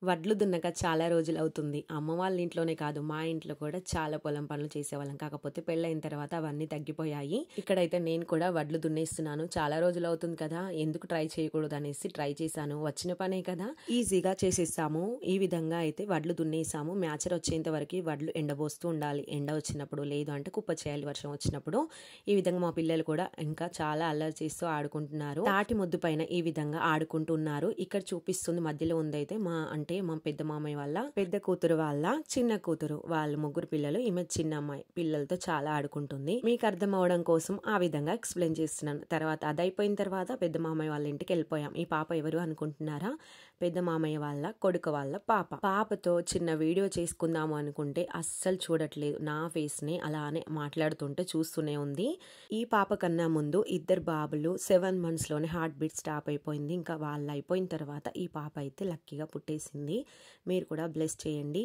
వడ్లు దున్నక చాలా రోజులవుతుంది. అమ్మ వాళ్ళ ఇంట్లోనే కాదు, మా ఇంట్లో కూడా చాలా పొలం పనులు చేసేవాళ్ళం. కాకపోతే పెళ్ళైన తర్వాత అవన్నీ తగ్గిపోయాయి. ఇక్కడైతే నేను కూడా వడ్లు దున్నేస్తున్నాను. చాలా రోజులవుతుంది కదా, ఎందుకు ట్రై చేయకూడదు అనేసి ట్రై చేశాను. వచ్చిన పనే కదా, ఈజీగా చేసేసాము. ఈ విధంగా అయితే వడ్లు దున్నేసాము. మ్యాచర్ వచ్చేంత వరకు వడ్లు ఎండబోస్తూ ఉండాలి. ఎండ వచ్చినప్పుడు, లేదు అంటే కుప్ప చేయాలి వర్షం వచ్చినప్పుడు. ఈ విధంగా మా పిల్లలు కూడా ఇంకా చాలా అల్లరి చేస్తూ ఆడుకుంటున్నారు. తాటి ముద్దు పైన ఈ విధంగా ఆడుకుంటున్నారు. ఇక్కడ చూపిస్తుంది మధ్యలో ఉందైతే మా పెద్ద మామయ్య వాళ్ళ పెద్ద కూతురు వాళ్ళ చిన్న కూతురు, వాళ్ళ ముగ్గురు పిల్లలు. ఈమె చిన్న అమ్మాయి పిల్లలతో చాలా ఆడుకుంటుంది. మీకు అర్థం అవడం కోసం ఆ విధంగా ఎక్స్ప్లెయిన్ చేస్తున్నాను. తర్వాత అదైపోయిన తర్వాత పెద్ద మామయ్య వాళ్ళ ఇంటికి వెళ్ళిపోయాం. ఈ పాప ఎవరు అనుకుంటున్నారా? పెద్ద మామయ్య వాళ్ళ కొడుకు వాళ్ళ పాప. పాపతో చిన్న వీడియో చేసుకుందాము అనుకుంటే అస్సలు చూడట్లేదు. నా ఫేస్ ని అలానే మాట్లాడుతుంటే చూస్తూనే ఉంది. ఈ పాప కన్నా ముందు ఇద్దరు బాబులు 7 months లోనే హార్ట్ బీట్ స్టాప్ అయిపోయింది. ఇంకా వాళ్ళు అయిపోయిన తర్వాత ఈ పాప అయితే లక్కీగా పుట్టేసింది. మీరు కూడా బ్లెస్ చేయండి.